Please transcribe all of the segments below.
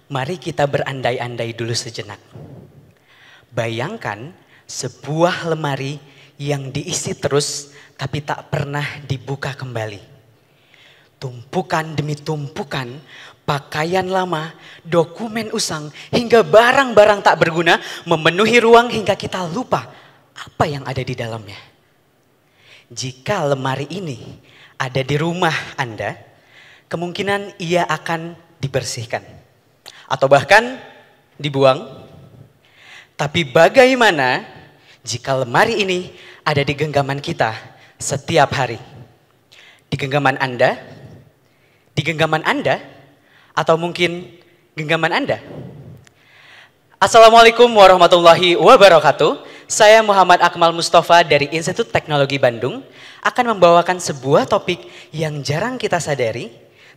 Mari kita berandai-andai dulu sejenak. Bayangkan sebuah lemari yang diisi terus tapi tak pernah dibuka kembali. Tumpukan demi tumpukan, pakaian lama, dokumen usang, hingga barang-barang tak berguna memenuhi ruang hingga kita lupa apa yang ada di dalamnya. Jika lemari ini ada di rumah Anda, kemungkinan ia akan dibersihkan. Atau bahkan dibuang. Tapi bagaimana jika lemari ini ada di genggaman kita setiap hari? Di genggaman Anda? Di genggaman Anda? Atau mungkin genggaman Anda? Assalamualaikum warahmatullahi wabarakatuh. Saya Muhammad Akmal Mustafa dari Institut Teknologi Bandung akan membawakan sebuah topik yang jarang kita sadari,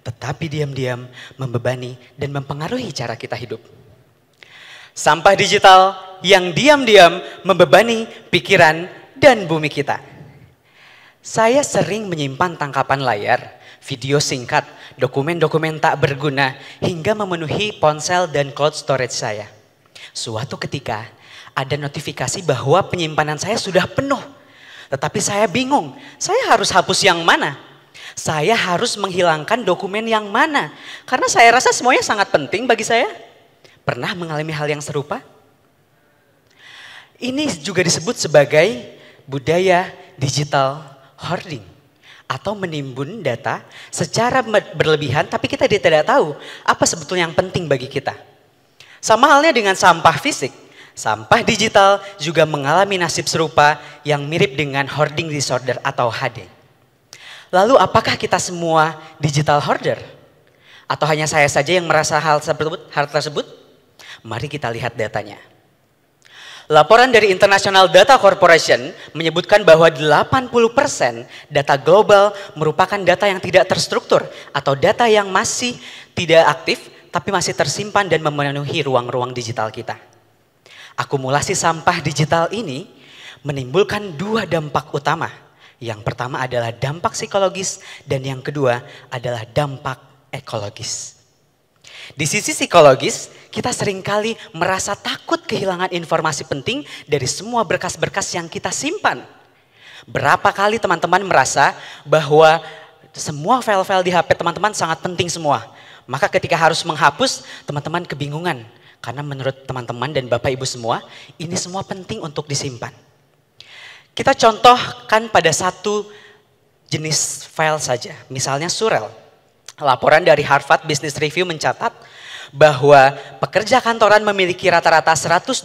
tetapi diam-diam membebani dan mempengaruhi cara kita hidup. Sampah digital yang diam-diam membebani pikiran dan bumi kita. Saya sering menyimpan tangkapan layar, video singkat, dokumen-dokumen tak berguna hingga memenuhi ponsel dan cloud storage saya. Suatu ketika ada notifikasi bahwa penyimpanan saya sudah penuh. Tetapi saya bingung, saya harus hapus yang mana? Saya harus menghilangkan dokumen yang mana? Karena saya rasa semuanya sangat penting bagi saya. Pernah mengalami hal yang serupa? Ini juga disebut sebagai budaya digital hoarding. Atau menimbun data secara berlebihan tapi kita tidak tahu apa sebetulnya yang penting bagi kita. Sama halnya dengan sampah fisik. Sampah digital juga mengalami nasib serupa yang mirip dengan hoarding disorder atau HD. Lalu apakah kita semua digital hoarder? Atau hanya saya saja yang merasa hal tersebut? Mari kita lihat datanya. Laporan dari International Data Corporation menyebutkan bahwa 80% data global merupakan data yang tidak terstruktur atau data yang masih tidak aktif tapi masih tersimpan dan memenuhi ruang-ruang digital kita. Akumulasi sampah digital ini menimbulkan dua dampak utama. Yang pertama adalah dampak psikologis dan yang kedua adalah dampak ekologis. Di sisi psikologis, kita seringkali merasa takut kehilangan informasi penting dari semua berkas-berkas yang kita simpan. Berapa kali teman-teman merasa bahwa semua file-file di HP teman-teman sangat penting semua. Maka ketika harus menghapus, teman-teman kebingungan. Karena menurut teman-teman dan Bapak Ibu semua, ini semua penting untuk disimpan. Kita contohkan pada satu jenis file saja, misalnya surel. Laporan dari Harvard Business Review mencatat bahwa pekerja kantoran memiliki rata-rata 121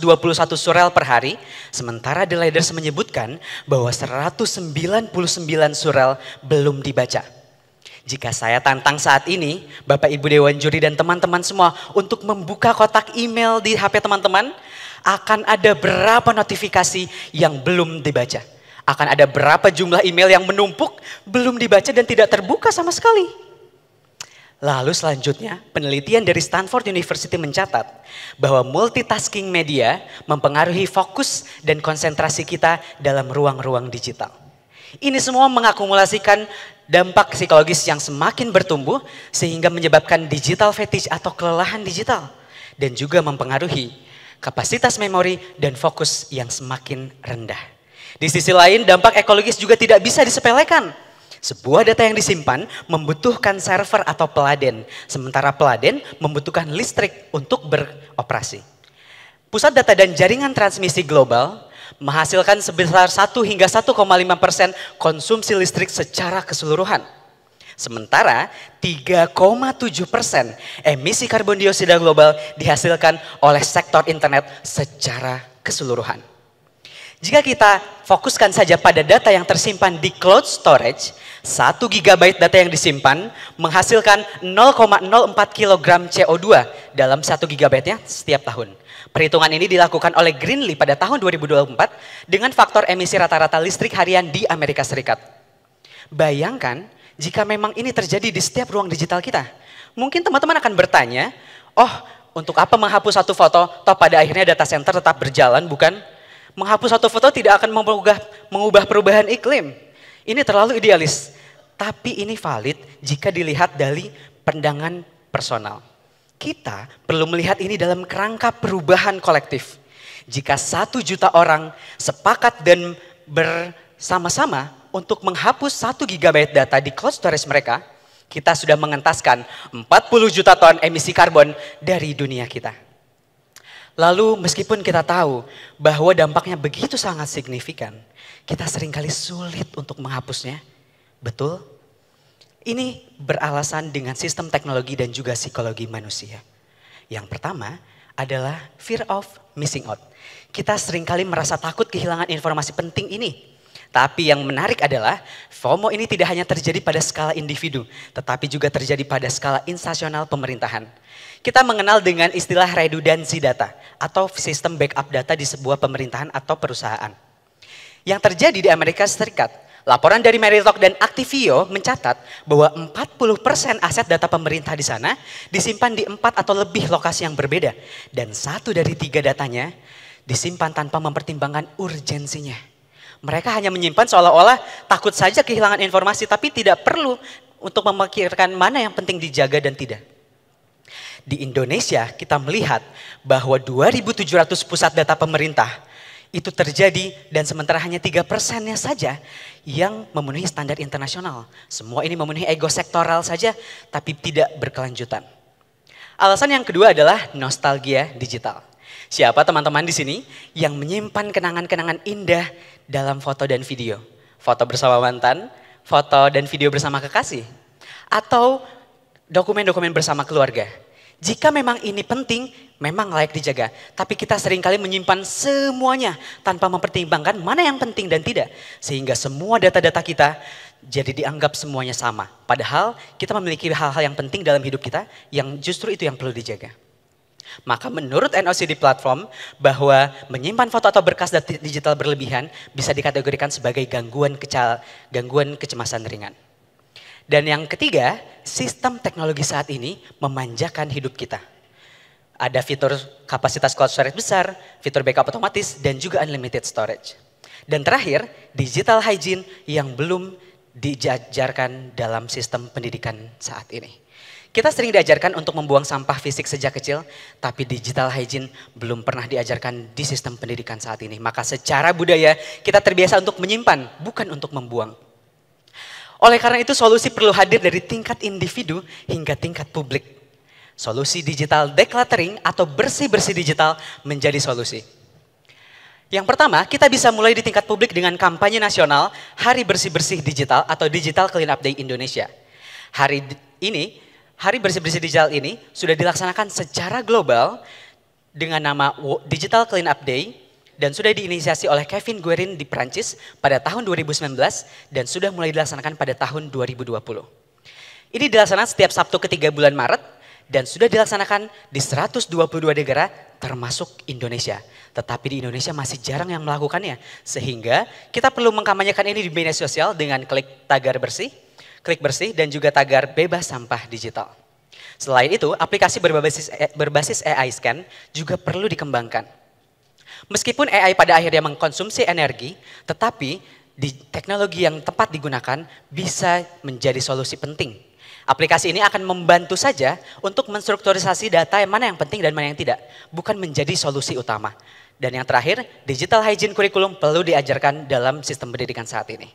surel per hari, sementara The Leaders menyebutkan bahwa 199 surel belum dibaca. Jika saya tantang saat ini, Bapak Ibu Dewan Juri dan teman-teman semua untuk membuka kotak email di HP teman-teman, akan ada berapa notifikasi yang belum dibaca. Akan ada berapa jumlah email yang menumpuk, belum dibaca dan tidak terbuka sama sekali. Lalu selanjutnya, penelitian dari Stanford University mencatat bahwa multitasking media mempengaruhi fokus dan konsentrasi kita dalam ruang-ruang digital. Ini semua mengakumulasikan dampak psikologis yang semakin bertumbuh sehingga menyebabkan digital fetish atau kelelahan digital. Dan juga mempengaruhi kapasitas memori dan fokus yang semakin rendah. Di sisi lain dampak ekologis juga tidak bisa disepelekan. Sebuah data yang disimpan membutuhkan server atau peladen. Sementara peladen membutuhkan listrik untuk beroperasi. Pusat data dan jaringan transmisi global menghasilkan sebesar 1 hingga 1,5% konsumsi listrik secara keseluruhan. Sementara 3,7% emisi karbon dioksida global dihasilkan oleh sektor internet secara keseluruhan. Jika kita fokuskan saja pada data yang tersimpan di cloud storage, 1 GB data yang disimpan menghasilkan 0,04 kg CO2 dalam 1 GB-nya setiap tahun. Perhitungan ini dilakukan oleh Greenlee pada tahun 2024 dengan faktor emisi rata-rata listrik harian di Amerika Serikat. Bayangkan jika memang ini terjadi di setiap ruang digital kita. Mungkin teman-teman akan bertanya, oh untuk apa menghapus satu foto, toh pada akhirnya data center tetap berjalan bukan? Menghapus satu foto tidak akan mengubah perubahan iklim. Ini terlalu idealis. Tapi ini valid jika dilihat dari pandangan personal. Kita perlu melihat ini dalam kerangka perubahan kolektif. Jika 1 juta orang sepakat dan bersama-sama untuk menghapus 1 GB data di cloud storage mereka, kita sudah mengentaskan 40 juta ton emisi karbon dari dunia kita. Lalu meskipun kita tahu bahwa dampaknya begitu sangat signifikan, kita seringkali sulit untuk menghapusnya. Betul? Ini beralasan dengan sistem teknologi dan juga psikologi manusia. Yang pertama adalah fear of missing out. Kita seringkali merasa takut kehilangan informasi penting ini. Tapi yang menarik adalah FOMO ini tidak hanya terjadi pada skala individu, tetapi juga terjadi pada skala instansional pemerintahan. Kita mengenal dengan istilah redundansi data atau sistem backup data di sebuah pemerintahan atau perusahaan. Yang terjadi di Amerika Serikat, laporan dari Merilock dan Activio mencatat bahwa 40% aset data pemerintah di sana disimpan di 4 atau lebih lokasi yang berbeda. Dan 1 dari 3 datanya disimpan tanpa mempertimbangkan urgensinya. Mereka hanya menyimpan seolah-olah takut saja kehilangan informasi, tapi tidak perlu untuk memikirkan mana yang penting dijaga dan tidak. Di Indonesia kita melihat bahwa 2.700 pusat data pemerintah itu terjadi dan sementara hanya 3%-nya saja yang memenuhi standar internasional. Semua ini memenuhi ego sektoral saja tapi tidak berkelanjutan. Alasan yang kedua adalah nostalgia digital. Siapa teman-teman di sini yang menyimpan kenangan-kenangan indah dalam foto dan video? Foto bersama mantan, foto dan video bersama kekasih, atau dokumen-dokumen bersama keluarga. Jika memang ini penting, memang layak dijaga. Tapi kita seringkali menyimpan semuanya tanpa mempertimbangkan mana yang penting dan tidak. Sehingga semua data-data kita jadi dianggap semuanya sama. Padahal kita memiliki hal-hal yang penting dalam hidup kita yang justru itu yang perlu dijaga. Maka menurut NOCD Platform bahwa menyimpan foto atau berkas data digital berlebihan bisa dikategorikan sebagai gangguan kecemasan ringan. Dan yang ketiga, sistem teknologi saat ini memanjakan hidup kita. Ada fitur kapasitas cloud storage besar, fitur backup otomatis, dan juga unlimited storage. Dan terakhir, digital hygiene yang belum diajarkan dalam sistem pendidikan saat ini. Kita sering diajarkan untuk membuang sampah fisik sejak kecil, tapi digital hygiene belum pernah diajarkan di sistem pendidikan saat ini. Maka secara budaya kita terbiasa untuk menyimpan, bukan untuk membuang. Oleh karena itu solusi perlu hadir dari tingkat individu hingga tingkat publik. Solusi digital decluttering atau bersih-bersih digital menjadi solusi. Yang pertama, kita bisa mulai di tingkat publik dengan kampanye nasional Hari Bersih-Bersih Digital atau Digital Clean Up Day Indonesia. Hari Bersih-Bersih Digital ini sudah dilaksanakan secara global dengan nama Digital Clean Up Day dan sudah diinisiasi oleh Kevin Guerin di Prancis pada tahun 2019 dan sudah mulai dilaksanakan pada tahun 2020. Ini dilaksanakan setiap Sabtu ketiga bulan Maret dan sudah dilaksanakan di 122 negara termasuk Indonesia. Tetapi di Indonesia masih jarang yang melakukannya sehingga kita perlu mengkampanyekan ini di media sosial dengan klik bersih dan juga tagar bebas sampah digital. Selain itu, aplikasi berbasis AI Scan juga perlu dikembangkan. Meskipun AI pada akhirnya mengkonsumsi energi, tetapi di teknologi yang tepat digunakan bisa menjadi solusi penting. Aplikasi ini akan membantu saja untuk menstrukturisasi data yang mana yang penting dan mana yang tidak, bukan menjadi solusi utama. Dan yang terakhir, digital hygiene kurikulum perlu diajarkan dalam sistem pendidikan saat ini.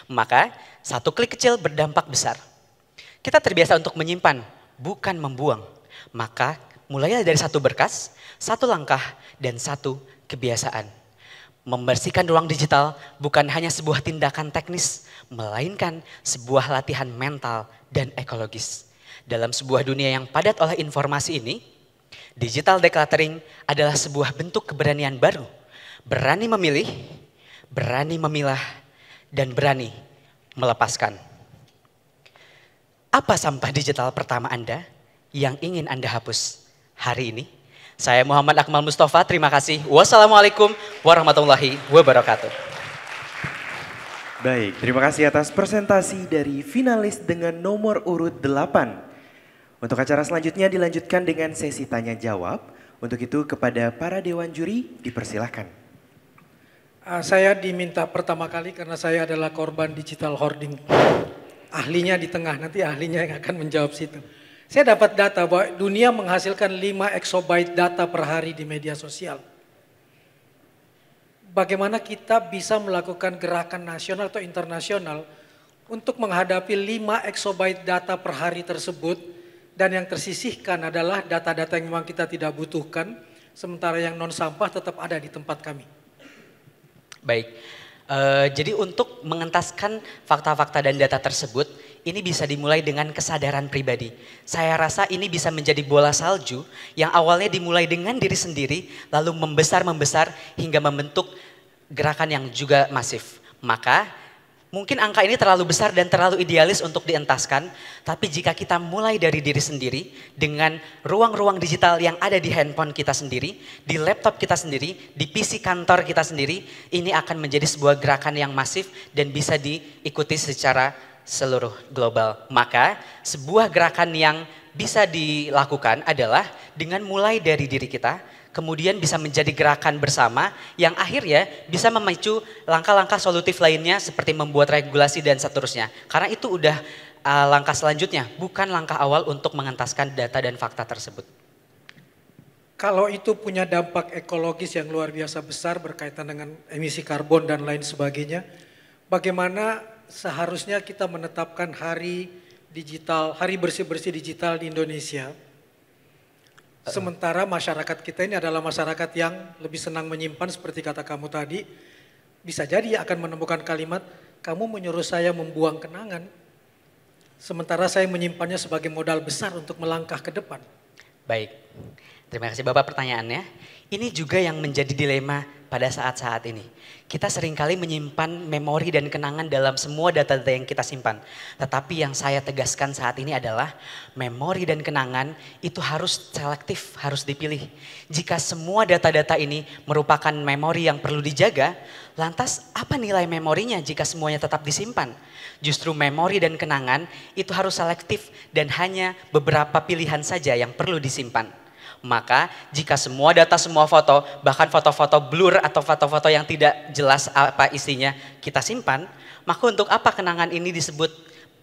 Maka, satu klik kecil berdampak besar. Kita terbiasa untuk menyimpan, bukan membuang. Maka, mulailah dari satu berkas, satu langkah, dan satu kebiasaan. Membersihkan ruang digital bukan hanya sebuah tindakan teknis, melainkan sebuah latihan mental dan ekologis. Dalam sebuah dunia yang padat oleh informasi ini, digital decluttering adalah sebuah bentuk keberanian baru. Berani memilih, berani memilah, dan berani melepaskan. Apa sampah digital pertama Anda yang ingin Anda hapus hari ini? Saya Muhammad Akmal Mustafa, terima kasih. Wassalamualaikum warahmatullahi wabarakatuh. Baik, terima kasih atas presentasi dari finalis dengan nomor urut 8. Untuk acara selanjutnya dilanjutkan dengan sesi tanya jawab. Untuk itu kepada para dewan juri dipersilahkan. Saya diminta pertama kali karena saya adalah korban digital hoarding. Ahlinya di tengah, nanti ahlinya yang akan menjawab situ. Saya dapat data bahwa dunia menghasilkan 5 exabyte data per hari di media sosial. Bagaimana kita bisa melakukan gerakan nasional atau internasional untuk menghadapi 5 exabyte data per hari tersebut, dan yang tersisihkan adalah data-data yang memang kita tidak butuhkan, sementara yang non sampah tetap ada di tempat kami. Baik, jadi untuk mengentaskan fakta-fakta dan data tersebut, ini bisa dimulai dengan kesadaran pribadi. Saya rasa ini bisa menjadi bola salju yang awalnya dimulai dengan diri sendiri, lalu membesar hingga membentuk gerakan yang juga masif. Maka mungkin angka ini terlalu besar dan terlalu idealis untuk dientaskan, tapi jika kita mulai dari diri sendiri dengan ruang-ruang digital yang ada di handphone kita sendiri, di laptop kita sendiri, di PC kantor kita sendiri, ini akan menjadi sebuah gerakan yang masif dan bisa diikuti secara seluruh global. Maka sebuah gerakan yang bisa dilakukan adalah dengan mulai dari diri kita, kemudian bisa menjadi gerakan bersama yang akhirnya bisa memicu langkah-langkah solutif lainnya seperti membuat regulasi dan seterusnya. Karena itu udah langkah selanjutnya, bukan langkah awal untuk mengentaskan data dan fakta tersebut. Kalau itu punya dampak ekologis yang luar biasa besar berkaitan dengan emisi karbon dan lain sebagainya, bagaimana seharusnya kita menetapkan hari digital, hari bersih-bersih digital di Indonesia? Sementara masyarakat kita ini adalah masyarakat yang lebih senang menyimpan, seperti kata kamu tadi. Bisa jadi akan menemukan kalimat, kamu menyuruh saya membuang kenangan, sementara saya menyimpannya sebagai modal besar untuk melangkah ke depan. Baik, terima kasih Bapak pertanyaannya. Ini juga yang menjadi dilema pada saat-saat ini. Kita seringkali menyimpan memori dan kenangan dalam semua data-data yang kita simpan. Tetapi yang saya tegaskan saat ini adalah memori dan kenangan itu harus selektif, harus dipilih. Jika semua data-data ini merupakan memori yang perlu dijaga, lantas apa nilai memorinya jika semuanya tetap disimpan? Justru memori dan kenangan itu harus selektif dan hanya beberapa pilihan saja yang perlu disimpan. Maka jika semua data, semua foto, bahkan foto-foto blur atau foto-foto yang tidak jelas apa isinya kita simpan, maka untuk apa kenangan ini disebut,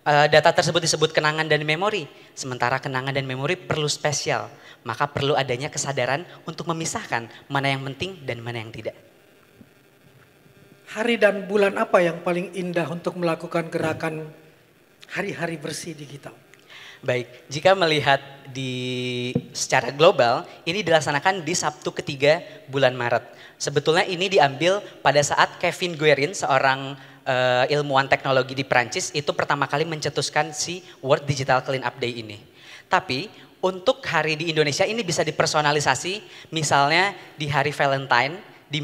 data tersebut disebut kenangan dan memori. Sementara kenangan dan memori perlu spesial, maka perlu adanya kesadaran untuk memisahkan mana yang penting dan mana yang tidak. Hari dan bulan apa yang paling indah untuk melakukan gerakan hari-hari bersih digital? Baik, jika melihat secara global, ini dilaksanakan di Sabtu ketiga bulan Maret. Sebetulnya ini diambil pada saat Kevin Guerin, seorang ilmuwan teknologi di Prancis, itu pertama kali mencetuskan si World Digital Cleanup Day ini. Tapi untuk hari di Indonesia ini bisa dipersonalisasi, misalnya di hari Valentine, di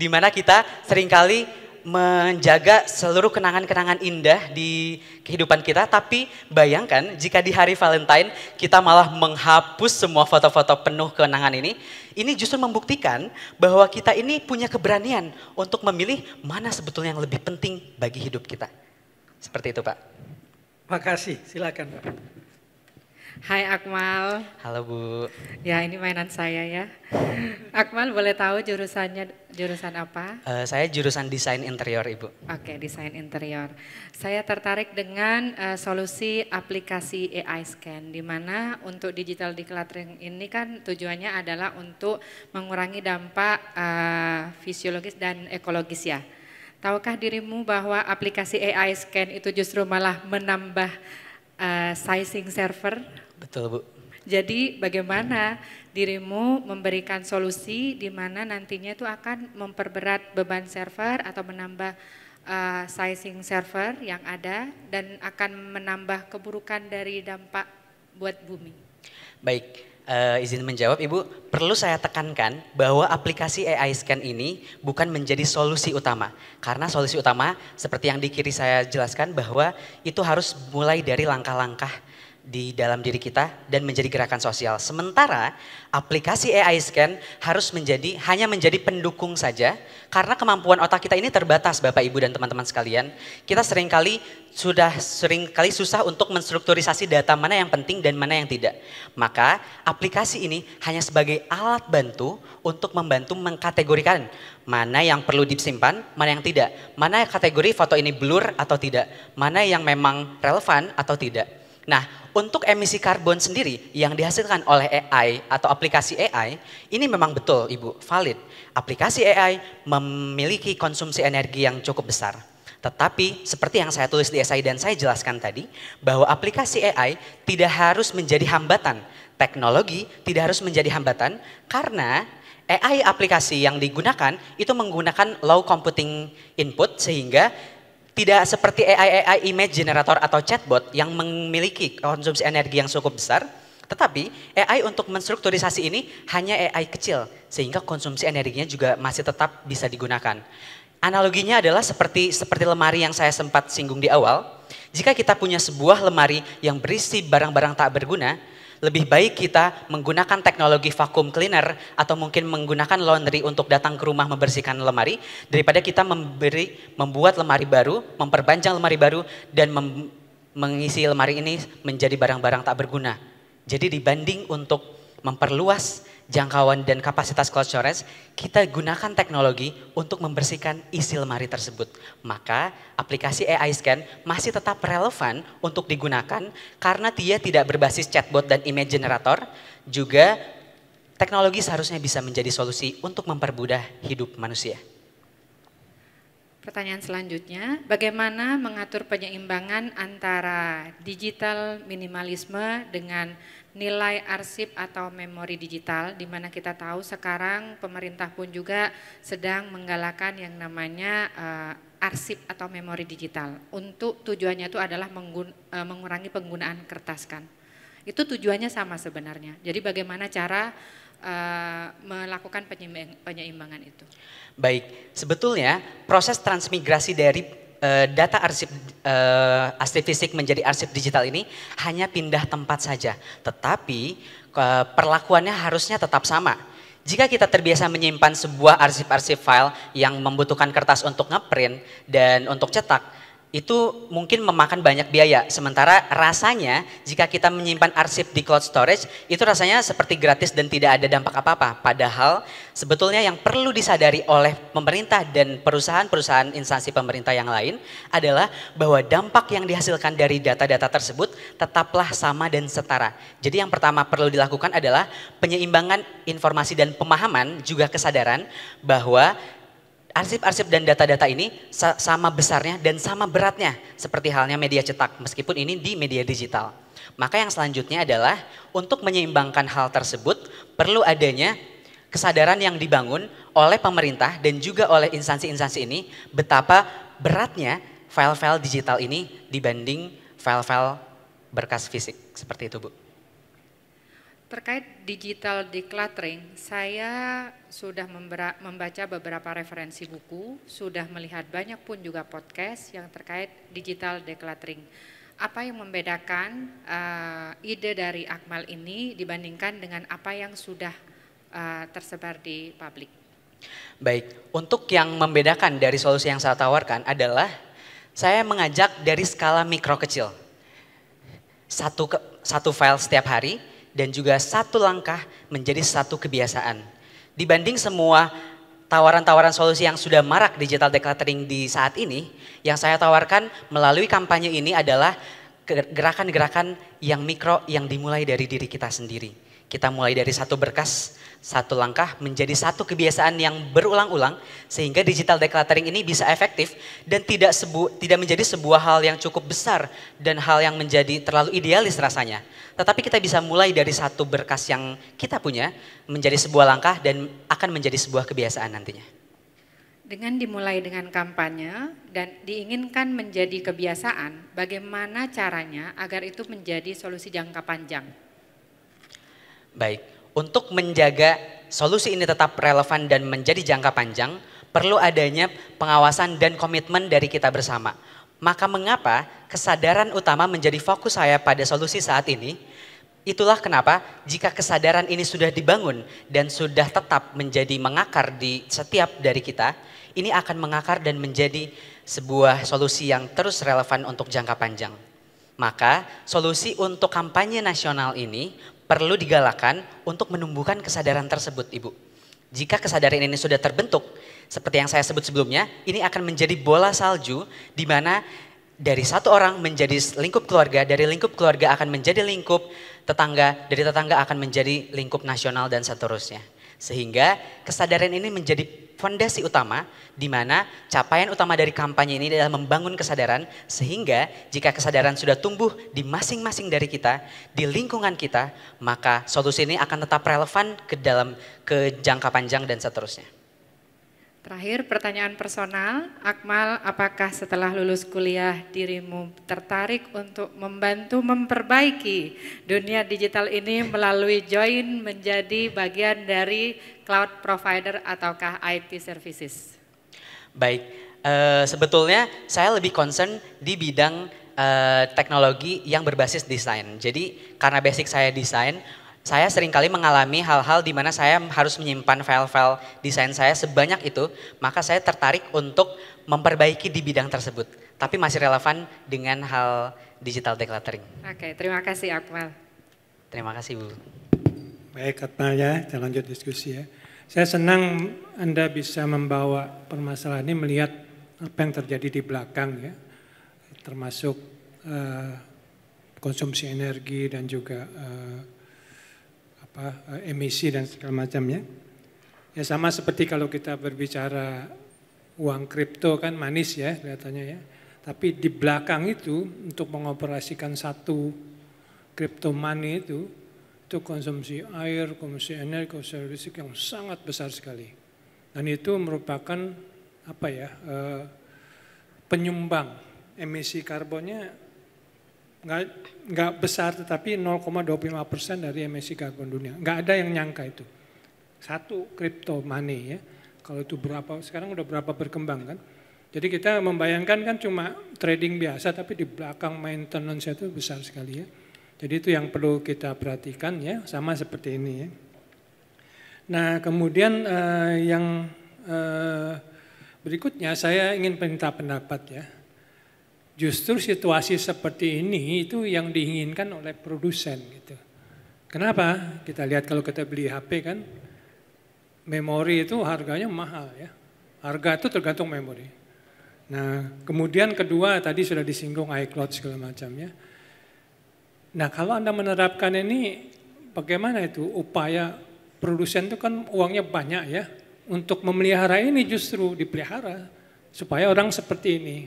mana kita seringkali menjaga seluruh kenangan-kenangan indah di kehidupan kita, tapi bayangkan jika di hari Valentine kita malah menghapus semua foto-foto penuh kenangan ini justru membuktikan bahwa kita ini punya keberanian untuk memilih mana sebetulnya yang lebih penting bagi hidup kita. Seperti itu Pak. Makasih, silakan Pak. Hai Akmal. Halo Bu. Ya ini mainan saya ya. Akmal boleh tahu jurusan apa? Saya jurusan desain interior Ibu. Oke, desain interior. Saya tertarik dengan solusi aplikasi AI Scan, di mana untuk digital decluttering ini kan tujuannya adalah untuk mengurangi dampak fisiologis dan ekologis ya. Tahukah dirimu bahwa aplikasi AI Scan itu justru malah menambah sizing server? Betul Bu. Jadi bagaimana dirimu memberikan solusi di mana nantinya itu akan memperberat beban server atau menambah sizing server yang ada dan akan menambah keburukan dari dampak buat bumi. Baik, izin menjawab Ibu, perlu saya tekankan bahwa aplikasi AI Scan ini bukan menjadi solusi utama. Karena solusi utama seperti yang di kiri saya jelaskan bahwa itu harus mulai dari langkah-langkah di dalam diri kita dan menjadi gerakan sosial. Sementara aplikasi AI Scan harus hanya menjadi pendukung saja karena kemampuan otak kita ini terbatas Bapak Ibu dan teman-teman sekalian. Kita seringkali susah untuk menstrukturisasi data mana yang penting dan mana yang tidak. Maka aplikasi ini hanya sebagai alat bantu untuk membantu mengkategorikan mana yang perlu disimpan, mana yang tidak. Mana kategori foto ini blur atau tidak, mana yang memang relevan atau tidak. Nah, untuk emisi karbon sendiri yang dihasilkan oleh AI atau aplikasi AI, ini memang betul Ibu, valid. Aplikasi AI memiliki konsumsi energi yang cukup besar. Tetapi seperti yang saya tulis di esai dan saya jelaskan tadi, bahwa aplikasi AI tidak harus menjadi hambatan. Teknologi tidak harus menjadi hambatan karena AI aplikasi yang digunakan itu menggunakan low computing input sehingga tidak seperti AI image generator atau chatbot yang memiliki konsumsi energi yang cukup besar, tetapi AI untuk menstrukturisasi ini hanya AI kecil, sehingga konsumsi energinya juga masih tetap bisa digunakan. Analoginya adalah seperti lemari yang saya sempat singgung di awal. Jika kita punya sebuah lemari yang berisi barang-barang tak berguna, lebih baik kita menggunakan teknologi vacuum cleaner atau mungkin menggunakan laundry untuk datang ke rumah membersihkan lemari daripada kita membuat lemari baru, memperpanjang lemari baru dan mengisi lemari ini menjadi barang-barang tak berguna. Jadi dibanding untuk memperluas jangkauan dan kapasitas cloud storage, kita gunakan teknologi untuk membersihkan isi lemari tersebut. Maka aplikasi AI Scan masih tetap relevan untuk digunakan karena dia tidak berbasis chatbot dan image generator. Juga teknologi seharusnya bisa menjadi solusi untuk mempermudah hidup manusia. Pertanyaan selanjutnya, bagaimana mengatur penyeimbangan antara digital minimalisme dengan nilai arsip atau memori digital, di mana kita tahu sekarang pemerintah pun juga sedang menggalakkan yang namanya arsip atau memori digital. Untuk tujuannya itu adalah mengurangi penggunaan kertas kan. Itu tujuannya sama sebenarnya. Jadi bagaimana cara melakukan penyeimbangan itu? Baik, sebetulnya proses transmigrasi dari data arsip fisik menjadi arsip digital ini hanya pindah tempat saja, tetapi perlakuannya harusnya tetap sama. Jika kita terbiasa menyimpan sebuah arsip-arsip file yang membutuhkan kertas untuk ngeprint dan untuk cetak, itu mungkin memakan banyak biaya. Sementara rasanya jika kita menyimpan arsip di cloud storage, itu rasanya seperti gratis dan tidak ada dampak apa-apa. Padahal sebetulnya yang perlu disadari oleh pemerintah dan perusahaan-perusahaan instansi pemerintah yang lain adalah bahwa dampak yang dihasilkan dari data-data tersebut tetaplah sama dan setara. Jadi yang pertama perlu dilakukan adalah penyeimbangan informasi dan pemahaman juga kesadaran bahwa arsip-arsip dan data-data ini sama besarnya dan sama beratnya seperti halnya media cetak meskipun ini di media digital. Maka yang selanjutnya adalah untuk menyeimbangkan hal tersebut perlu adanya kesadaran yang dibangun oleh pemerintah dan juga oleh instansi-instansi ini betapa beratnya file-file digital ini dibanding file-file berkas fisik. Seperti itu, Bu. Terkait digital decluttering, saya sudah membaca beberapa referensi buku, sudah melihat banyak pun juga podcast yang terkait digital decluttering. Apa yang membedakan ide dari Akmal ini dibandingkan dengan apa yang sudah tersebar di publik? Baik, untuk yang membedakan dari solusi yang saya tawarkan adalah saya mengajak dari skala mikro kecil. Satu file setiap hari, dan juga satu langkah menjadi satu kebiasaan. Dibanding semua tawaran-tawaran solusi yang sudah marak digital decluttering di saat ini, yang saya tawarkan melalui kampanye ini adalah gerakan-gerakan yang mikro yang dimulai dari diri kita sendiri. Kita mulai dari satu berkas, satu langkah menjadi satu kebiasaan yang berulang-ulang sehingga digital decluttering ini bisa efektif dan tidak menjadi sebuah hal yang cukup besar dan hal yang menjadi terlalu idealis rasanya. Tetapi kita bisa mulai dari satu berkas yang kita punya menjadi sebuah langkah dan akan menjadi sebuah kebiasaan nantinya. Dengan dimulai dengan kampanye dan diinginkan menjadi kebiasaan, bagaimana caranya agar itu menjadi solusi jangka panjang? Baik, untuk menjaga solusi ini tetap relevan dan menjadi jangka panjang, perlu adanya pengawasan dan komitmen dari kita bersama. Maka mengapa kesadaran utama menjadi fokus saya pada solusi saat ini? Itulah kenapa jika kesadaran ini sudah dibangun dan sudah tetap menjadi mengakar di setiap dari kita, ini akan mengakar dan menjadi sebuah solusi yang terus relevan untuk jangka panjang. Maka solusi untuk kampanye nasional ini perlu digalakkan untuk menumbuhkan kesadaran tersebut, Ibu. Jika kesadaran ini sudah terbentuk, seperti yang saya sebut sebelumnya, ini akan menjadi bola salju di mana dari satu orang menjadi lingkup keluarga, dari lingkup keluarga akan menjadi lingkup tetangga, dari tetangga akan menjadi lingkup nasional dan seterusnya. Sehingga kesadaran ini menjadi fondasi utama di mana capaian utama dari kampanye ini adalah membangun kesadaran, sehingga jika kesadaran sudah tumbuh di masing-masing dari kita, di lingkungan kita, maka solusi ini akan tetap relevan ke jangka panjang dan seterusnya. Terakhir pertanyaan personal, Akmal, apakah setelah lulus kuliah dirimu tertarik untuk membantu memperbaiki dunia digital ini melalui join menjadi bagian dari cloud provider ataukah IT services? Baik, sebetulnya saya lebih concern di bidang teknologi yang berbasis desain. Jadi karena basic saya desain, saya seringkali mengalami hal-hal di mana saya harus menyimpan file-file desain saya sebanyak itu, maka saya tertarik untuk memperbaiki di bidang tersebut. Tapi masih relevan dengan hal digital decluttering. Oke, terima kasih Akmal. Terima kasih Bu. Baik Akmal ya, kita lanjut diskusi ya. Saya senang Anda bisa membawa permasalahan ini melihat apa yang terjadi di belakang ya, termasuk konsumsi energi dan juga emisi dan segala macamnya. Ya sama seperti kalau kita berbicara uang kripto kan manis ya kelihatannya ya. Tapi di belakang itu untuk mengoperasikan satu kripto money itu konsumsi air, konsumsi energi, konsumsi listrik yang sangat besar sekali. Dan itu merupakan penyumbang emisi karbonnya nggak besar, tetapi 0,25% dari emisi karbon dunia. Nggak ada yang nyangka itu. Satu crypto money ya. Kalau itu berapa, sekarang udah berapa berkembang kan. Jadi kita membayangkan kan cuma trading biasa, tapi di belakang maintenance itu besar sekali ya. Jadi itu yang perlu kita perhatikan ya, sama seperti ini ya. Nah kemudian yang berikutnya saya ingin minta pendapat ya. Justru situasi seperti ini itu yang diinginkan oleh produsen gitu. Kenapa? Kita lihat kalau kita beli HP kan, memori itu harganya mahal ya. Harga itu tergantung memori. Nah kemudian kedua tadi sudah disinggung iCloud segala macam ya. Nah kalau Anda menerapkan ini bagaimana itu upaya produsen itu kan uangnya banyak ya. Untuk memelihara ini justru dipelihara supaya orang seperti ini.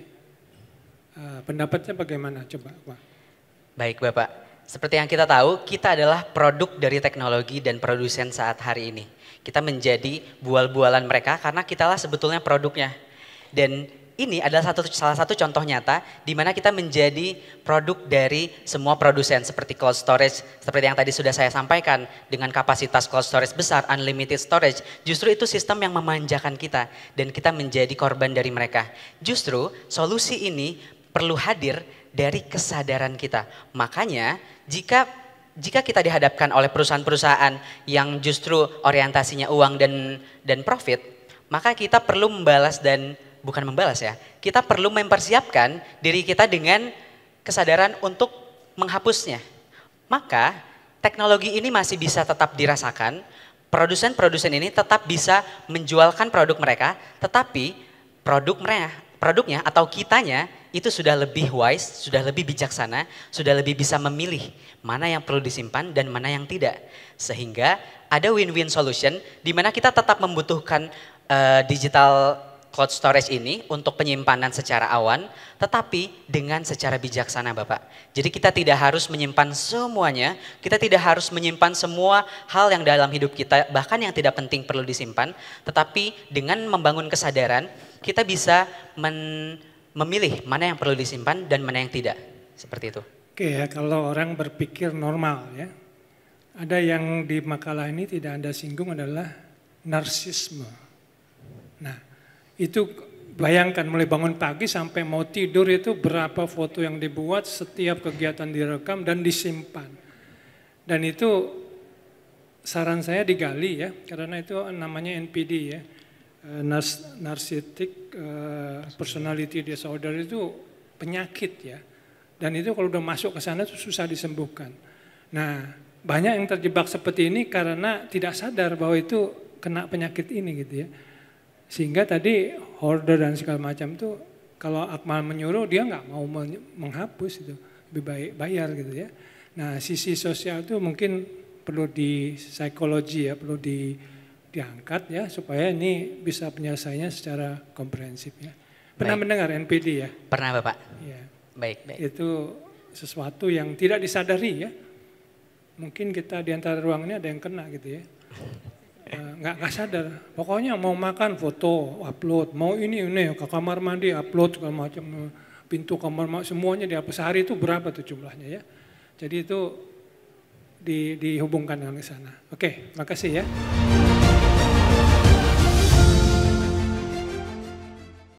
Pendapatnya bagaimana? Coba Pak. Baik Bapak, seperti yang kita tahu, kita adalah produk dari teknologi dan produsen saat hari ini. Kita menjadi bual-bualan mereka karena kitalah sebetulnya produknya. Dan ini adalah salah satu contoh nyata di mana kita menjadi produk dari semua produsen seperti cloud storage, seperti yang tadi sudah saya sampaikan, dengan kapasitas cloud storage besar, unlimited storage, justru itu sistem yang memanjakan kita dan kita menjadi korban dari mereka. Justru solusi ini perlu hadir dari kesadaran kita. Makanya jika kita dihadapkan oleh perusahaan-perusahaan yang justru orientasinya uang dan profit, maka kita perlu kita perlu mempersiapkan diri kita dengan kesadaran untuk menghapusnya. Maka teknologi ini masih bisa tetap dirasakan, produsen-produsen ini tetap bisa menjualkan produk mereka, tetapi produknya atau kitanya itu sudah lebih wise, sudah lebih bijaksana, sudah lebih bisa memilih mana yang perlu disimpan dan mana yang tidak. Sehingga ada win-win solution di mana kita tetap membutuhkan digital cloud storage ini untuk penyimpanan secara awan, tetapi dengan secara bijaksana Bapak. Jadi kita tidak harus menyimpan semuanya, kita tidak harus menyimpan semua hal yang dalam hidup kita, bahkan yang tidak penting perlu disimpan, tetapi dengan membangun kesadaran, kita bisa memilih mana yang perlu disimpan dan mana yang tidak, seperti itu. Oke ya, kalau orang berpikir normal ya, ada yang di makalah ini tidak Anda singgung adalah narsisme. Nah, itu bayangkan mulai bangun pagi sampai mau tidur itu berapa foto yang dibuat, setiap kegiatan direkam dan disimpan. Dan itu saran saya digali ya, karena itu namanya NPD ya. Narcissistic personality disorder itu penyakit ya, dan itu kalau udah masuk ke sana itu susah disembuhkan. Nah banyak yang terjebak seperti ini karena tidak sadar bahwa itu kena penyakit ini gitu ya, sehingga tadi hoarder dan segala macam itu Kalau Akmal menyuruh dia nggak mau menghapus itu, lebih baik bayar gitu ya. Nah sisi sosial itu mungkin perlu di psikologi ya, perlu diangkat ya supaya ini bisa penyelesaiannya secara komprehensif ya. Pernah mendengar NPD ya? Pernah Bapak? Ya. Baik. Itu sesuatu yang tidak disadari ya. Mungkin kita di antara ruang ini ada yang kena gitu ya. Nggak sadar. Pokoknya mau makan foto, upload. Mau ini ke kamar mandi, upload segala macam. Pintu kamar mandi, semuanya dihapus. Sehari itu berapa tuh jumlahnya ya. Jadi itu dihubungkan dengan ke sana. Oke, makasih ya.